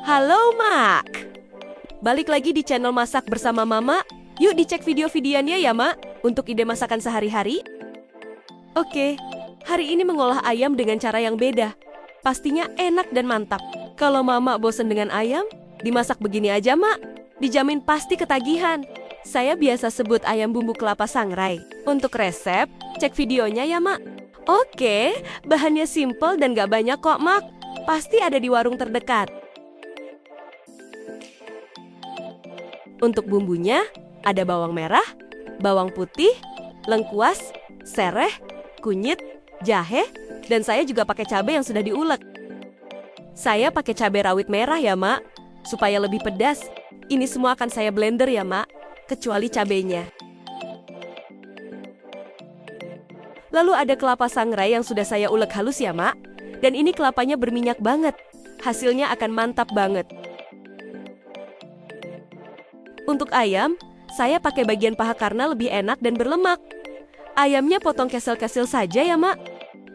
Halo Mak, balik lagi di channel Masak Bersama Mama. Yuk dicek video-videonya ya Mak, untuk ide masakan sehari-hari. Oke, hari ini mengolah ayam dengan cara yang beda. Pastinya enak dan mantap. Kalau Mama bosen dengan ayam, dimasak begini aja Mak. Dijamin pasti ketagihan. Saya biasa sebut ayam bumbu kelapa sangrai. Untuk resep, cek videonya ya Mak. Oke, bahannya simple dan gak banyak kok Mak. Pasti ada di warung terdekat. Untuk bumbunya, ada bawang merah, bawang putih, lengkuas, sereh, kunyit, jahe, dan saya juga pakai cabai yang sudah diulek. Saya pakai cabai rawit merah ya, Mak, supaya lebih pedas. Ini semua akan saya blender ya, Mak, kecuali cabainya. Lalu ada kelapa sangrai yang sudah saya ulek halus ya, Mak. Dan ini kelapanya berminyak banget. Hasilnya akan mantap banget. Untuk ayam, saya pakai bagian paha karena lebih enak dan berlemak. Ayamnya potong kesel-kesel saja ya, Mak.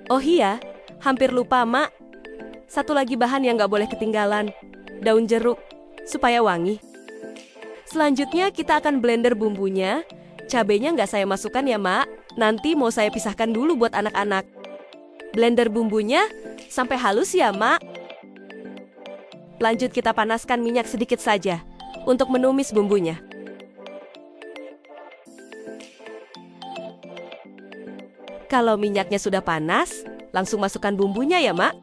Oh iya, hampir lupa, Mak. Satu lagi bahan yang nggak boleh ketinggalan, daun jeruk, supaya wangi. Selanjutnya kita akan blender bumbunya. Cabenya nggak saya masukkan ya, Mak. Nanti mau saya pisahkan dulu buat anak-anak. Blender bumbunya sampai halus ya, Mak. Lanjut kita panaskan minyak sedikit saja untuk menumis bumbunya. Kalau minyaknya sudah panas, langsung masukkan bumbunya ya, Mak.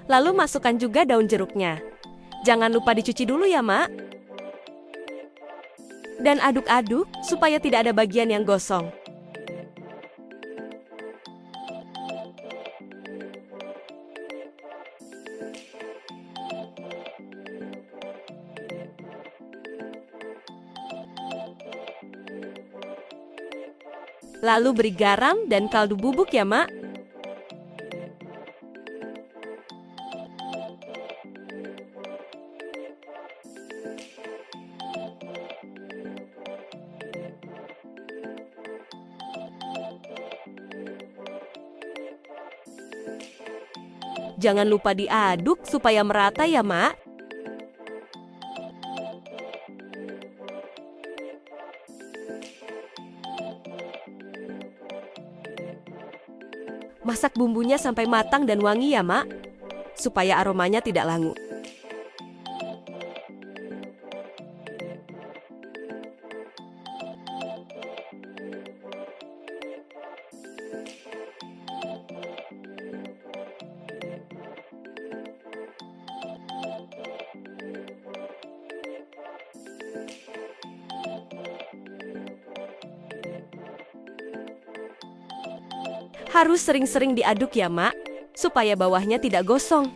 Lalu masukkan juga daun jeruknya. Jangan lupa dicuci dulu ya, Mak. Dan aduk-aduk supaya tidak ada bagian yang gosong. Lalu beri garam dan kaldu bubuk ya, Mak. Jangan lupa diaduk supaya merata ya, Mak. Masak bumbunya sampai matang dan wangi ya, Mak, supaya aromanya tidak langu. Harus sering-sering diaduk ya, Mak, supaya bawahnya tidak gosong.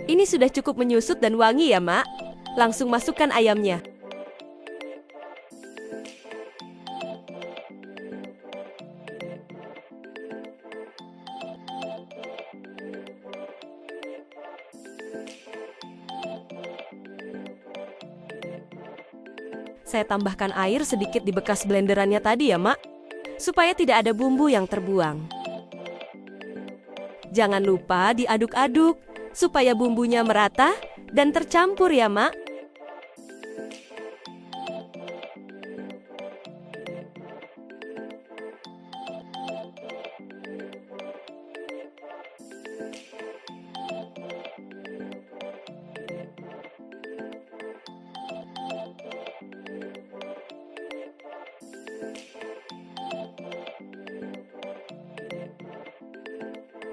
Ini sudah cukup menyusut dan wangi ya, Mak. Langsung masukkan ayamnya. Saya tambahkan air sedikit di bekas blenderannya tadi ya, Mak, supaya tidak ada bumbu yang terbuang. Jangan lupa diaduk-aduk supaya bumbunya merata dan tercampur ya, Mak.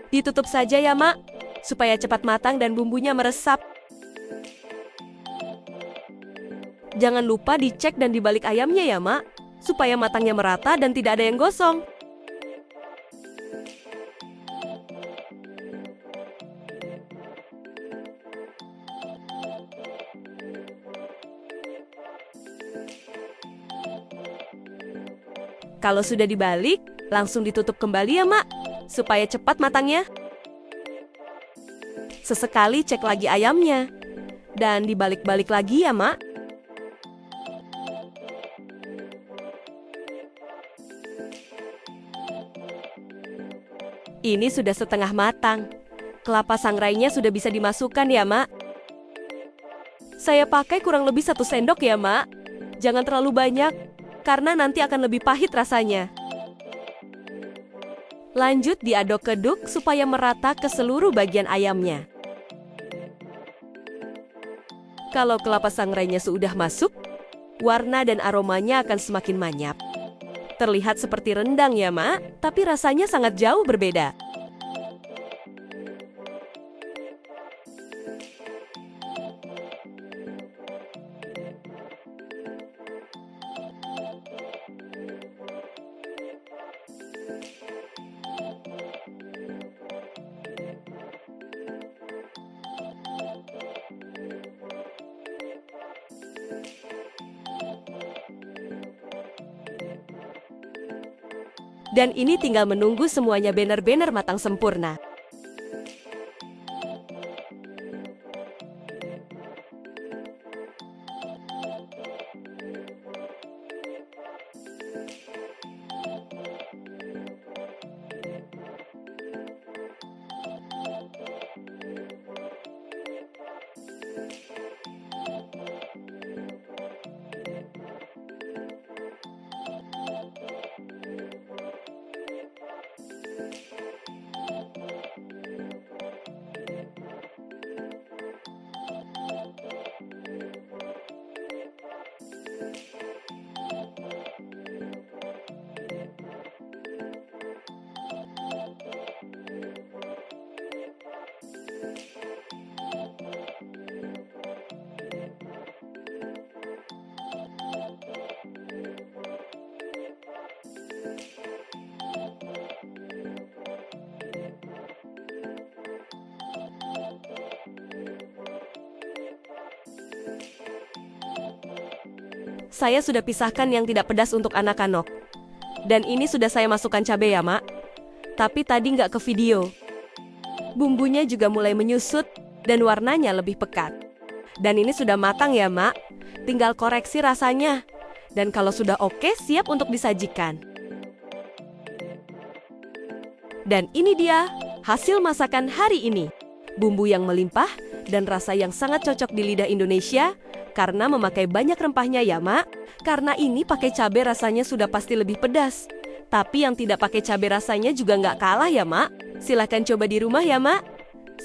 Ditutup saja ya, Mak, supaya cepat matang dan bumbunya meresap. Jangan lupa dicek dan dibalik ayamnya ya, Mak, supaya matangnya merata dan tidak ada yang gosong. Kalau sudah dibalik, langsung ditutup kembali ya, Mak, supaya cepat matangnya. Sesekali cek lagi ayamnya. Dan dibalik-balik lagi ya, Mak. Ini sudah setengah matang. Kelapa sangrainya sudah bisa dimasukkan ya, Mak. Saya pakai kurang lebih 1 sendok ya, Mak. Jangan terlalu banyak, karena nanti akan lebih pahit rasanya. Lanjut diaduk-aduk supaya merata ke seluruh bagian ayamnya. Kalau kelapa sangrainya sudah masuk, warna dan aromanya akan semakin manyap. Terlihat seperti rendang ya, Mak, tapi rasanya sangat jauh berbeda. Dan ini tinggal menunggu semuanya benar-benar matang sempurna. Saya sudah pisahkan yang tidak pedas untuk anak-anak. Dan ini sudah saya masukkan cabai ya, Mak. Tapi tadi nggak ke video. Bumbunya juga mulai menyusut dan warnanya lebih pekat. Dan ini sudah matang ya, Mak. Tinggal koreksi rasanya. Dan kalau sudah oke, siap untuk disajikan. Dan ini dia hasil masakan hari ini. Bumbu yang melimpah dan rasa yang sangat cocok di lidah Indonesia karena memakai banyak rempahnya ya, Mak. Karena ini pakai cabai rasanya sudah pasti lebih pedas. Tapi yang tidak pakai cabai rasanya juga nggak kalah ya, Mak. Silahkan coba di rumah ya, Mak.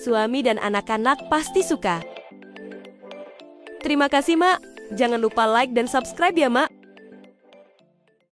Suami dan anak-anak pasti suka. Terima kasih, Mak. Jangan lupa like dan subscribe ya, Mak.